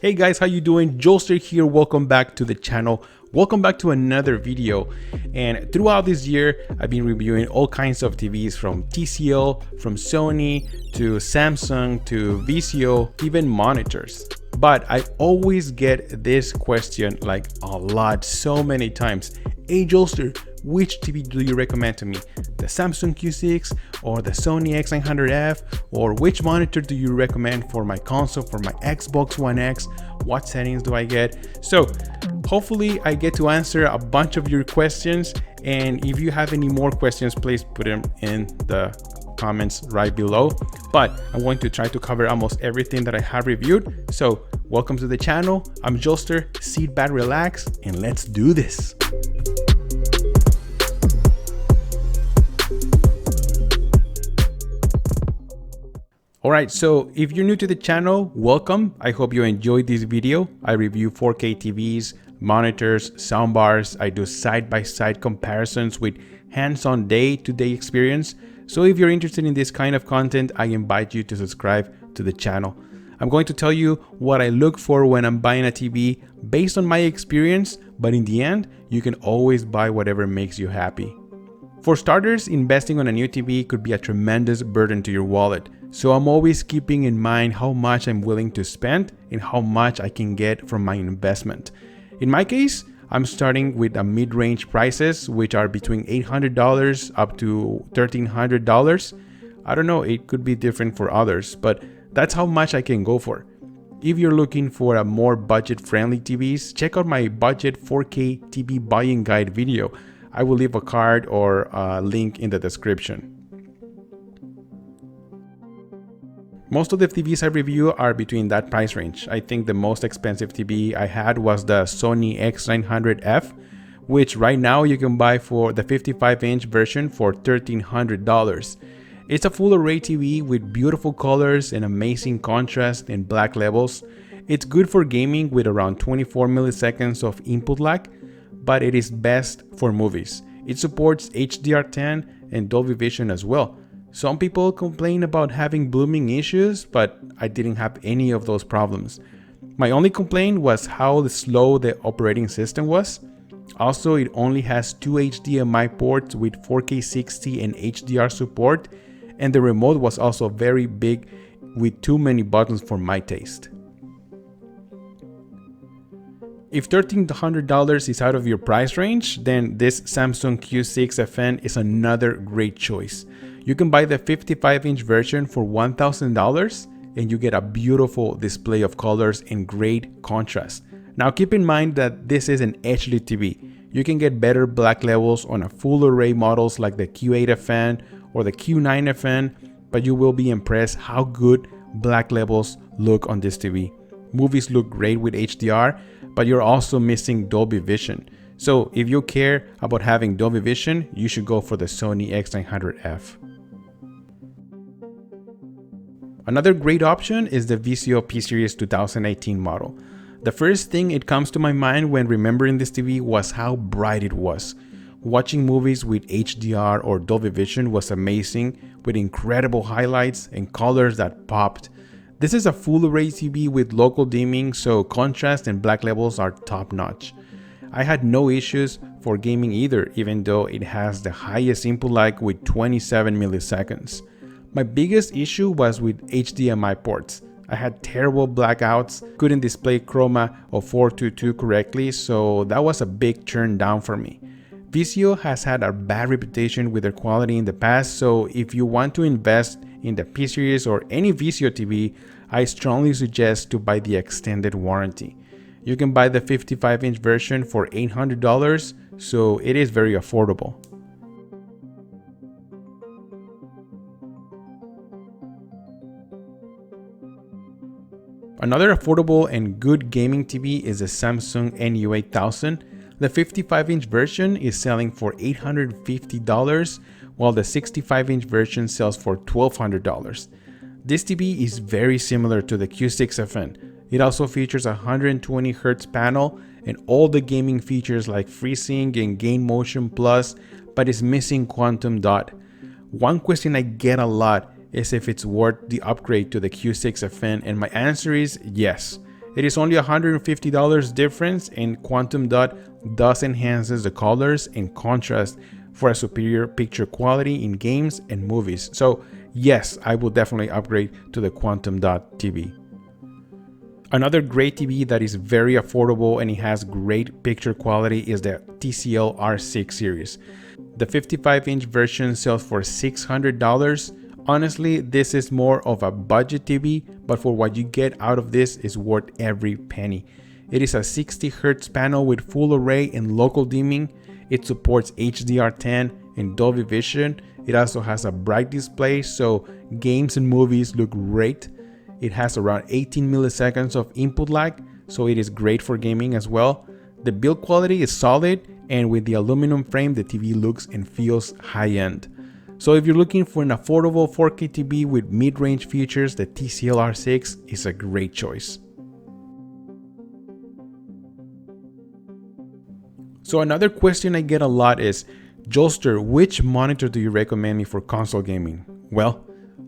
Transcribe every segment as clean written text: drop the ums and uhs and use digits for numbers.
Hey guys, how you doing? Jolster here. Welcome back to the channel. Welcome back to another video. And throughout this year, I've been reviewing all kinds of TVs from TCL, from Sony, to Samsung, to Vizio, even monitors. But I always get this question like a lot, so many times. Hey Jolster, which TV do you recommend to me? The Samsung Q6 or the Sony X900F? Or which monitor do you recommend for my console, for my Xbox One X? What settings do I get? So hopefully I get to answer a bunch of your questions. And if you have any more questions, please put them in the comments right below. But I'm going to try to cover almost everything that I have reviewed. So welcome to the channel. I'm Jolster. Sit back, relax, and let's do this. Alright, so if you're new to the channel, welcome. I hope you enjoyed this video. I review 4K TVs, monitors, soundbars. I do side-by-side comparisons with hands-on day-to-day experience. So if you're interested in this kind of content, I invite you to subscribe to the channel. I'm going to tell you what I look for when I'm buying a TV based on my experience, but in the end, you can always buy whatever makes you happy. For starters, investing on a new TV could be a tremendous burden to your wallet. So I'm always keeping in mind how much I'm willing to spend and how much I can get from my investment. In my case, I'm starting with a mid-range prices, which are between $800 up to $1,300. I don't know, it could be different for others, but that's how much I can go for. If you're looking for a more budget-friendly TVs, check out my budget 4K TV buying guide video. I will leave a card or a link in the description. Most of the TVs I review are between that price range. I think the most expensive TV I had was the Sony X900F, which right now you can buy for the 55-inch version for $1,300. It's a full array TV with beautiful colors and amazing contrast and black levels. It's good for gaming with around 24 milliseconds of input lag, but it is best for movies. It supports HDR10 and Dolby Vision as well. Some people complain about having blooming issues, but I didn't have any of those problems. My only complaint was how slow the operating system was. Also, it only has 2 HDMI ports with 4K 60 and HDR support, and the remote was also very big with too many buttons for my taste. If $1,300 is out of your price range, then this Samsung Q6FN is another great choice. You can buy the 55-inch version for $1,000 and you get a beautiful display of colors and great contrast. Now keep in mind that this is an HD TV. You can get better black levels on a full array models like the Q8FN or the Q9FN, but you will be impressed how good black levels look on this TV. Movies look great with HDR, but you're also missing Dolby Vision. So if you care about having Dolby Vision, you should go for the Sony X900F. Another great option is the Vizio P-Series 2018 model. The first thing it comes to my mind when remembering this TV was how bright it was. Watching movies with HDR or Dolby Vision was amazing, with incredible highlights and colors that popped. This is a full array TV with local dimming, so contrast and black levels are top notch. I had no issues for gaming either, even though it has the highest input lag with 27 milliseconds. My biggest issue was with HDMI ports. I had terrible blackouts, couldn't display chroma of 422 correctly, so that was a big turn down for me. Vizio has had a bad reputation with their quality in the past, so if you want to invest in the P-Series or any Vizio TV, I strongly suggest to buy the extended warranty. You can buy the 55-inch version for $800, so it is very affordable. Another affordable and good gaming TV is the Samsung NU8000. The 55-inch version is selling for $850, while the 65-inch version sells for $1,200. This TV is very similar to the Q6FN. It also features a 120Hz panel and all the gaming features like FreeSync and Gain Motion Plus, but is missing Quantum Dot. One question I get a lot is if it's worth the upgrade to the Q6FN, and my answer is yes. It is only $150 difference, and Quantum Dot thus enhances the colors and contrast for a superior picture quality in games and movies. So yes, I will definitely upgrade to the Quantum Dot TV. Another great TV that is very affordable and it has great picture quality is the TCL R6-Series. The 55-inch version sells for $600. Honestly, this is more of a budget TV, but for what you get out of this is worth every penny. It is a 60Hz panel with full array and local dimming. It supports HDR10 and Dolby Vision. It also has a bright display, so games and movies look great. It has around 18 milliseconds of input lag, so it is great for gaming as well. The build quality is solid, and with the aluminum frame, the TV looks and feels high-end. So if you're looking for an affordable 4K TV with mid-range features, the TCL R6 is a great choice. So another question I get a lot is, Joelster, which monitor do you recommend me for console gaming? Well,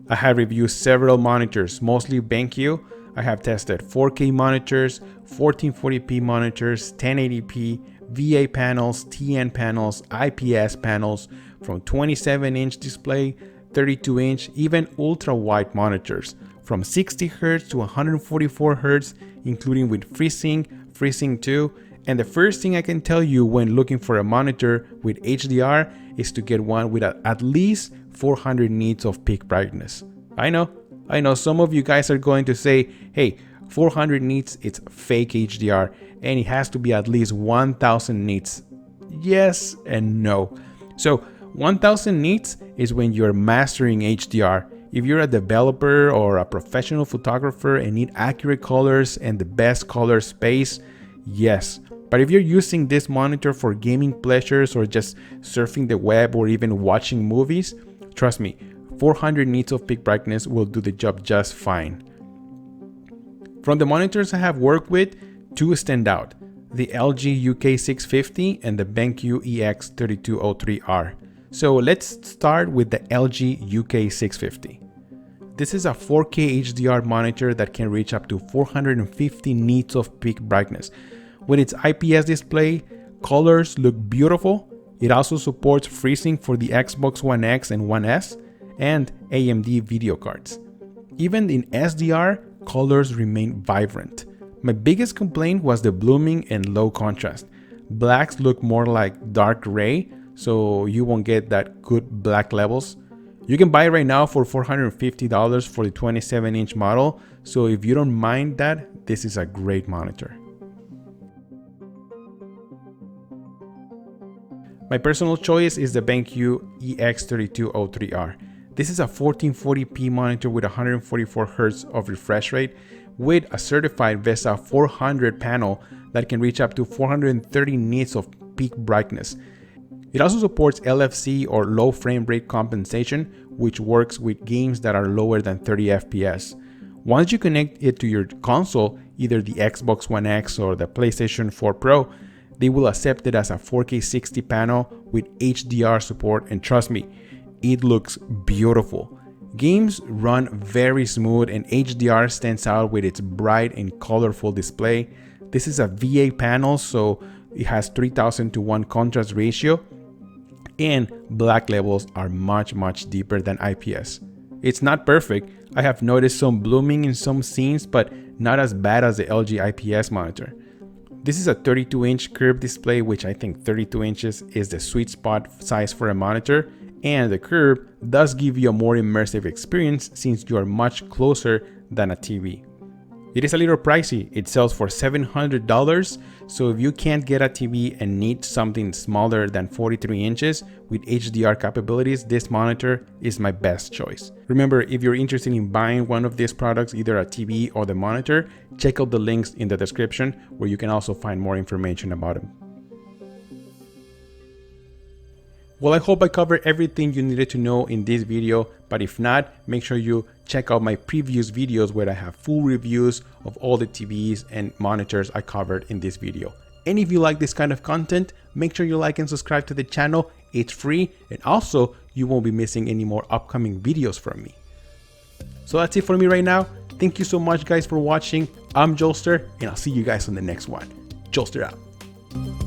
I have reviewed several monitors, mostly BenQ. I have tested 4K monitors, 1440p monitors, 1080p, VA panels, TN panels, IPS panels, from 27-inch display, 32-inch, even ultra-wide monitors, from 60Hz to 144Hz, including with FreeSync, FreeSync 2, and the first thing I can tell you when looking for a monitor with HDR is to get one with at least 400 nits of peak brightness. I know some of you guys are going to say, hey, 400 nits, it's fake HDR, and it has to be at least 1000 nits. Yes and no. So 1000 nits is when you're mastering HDR. If you're a developer or a professional photographer and need accurate colors and the best color space, yes. But if you're using this monitor for gaming pleasures or just surfing the web or even watching movies, trust me, 400 nits of peak brightness will do the job just fine. From the monitors I have worked with, two stand out: the LG UK650 and the BenQ EX3203R. So let's start with the LG UK650. This is a 4K HDR monitor that can reach up to 450 nits of peak brightness. With its IPS display, colors look beautiful. It also supports FreeSync for the Xbox One X and One S and AMD video cards. Even in SDR, colors remain vibrant. My biggest complaint was the blooming and low contrast. Blacks look more like dark gray, so you won't get that good black levels. You can buy it right now for $450 for the 27-inch model, so if you don't mind that, this is a great monitor. My personal choice is the BenQ EX3203R. This is a 1440p monitor with 144Hz of refresh rate with a certified VESA 400 panel that can reach up to 430 nits of peak brightness. It also supports LFC or low frame rate compensation, which works with games that are lower than 30 FPS. Once you connect it to your console, either the Xbox One X or the PlayStation 4 Pro, they will accept it as a 4K 60 panel with HDR support, and trust me, it looks beautiful. Games run very smooth and HDR stands out with its bright and colorful display. This is a VA panel, so it has 3000 to 1 contrast ratio, and black levels are much deeper than IPS. It's not perfect. I have noticed some blooming in some scenes, but not as bad as the LG IPS monitor. This is a 32-inch curved display, which I think 32 inches is the sweet spot size for a monitor, and the curve does give you a more immersive experience since you are much closer than a TV. It is a little pricey. It sells for $700, so if you can't get a TV and need something smaller than 43 inches with HDR capabilities, this monitor is my best choice. Remember, if you're interested in buying one of these products, either a TV or the monitor, check out the links in the description where you can also find more information about them. Well, I hope I covered everything you needed to know in this video, but if not, make sure you check out my previous videos where I have full reviews of all the TVs and monitors I covered in this video. And if you like this kind of content, make sure you like and subscribe to the channel. It's free, and also you won't be missing any more upcoming videos from me. So that's it for me right now. Thank you so much guys for watching. I'm Jolster and I'll see you guys on the next one. Jolster out.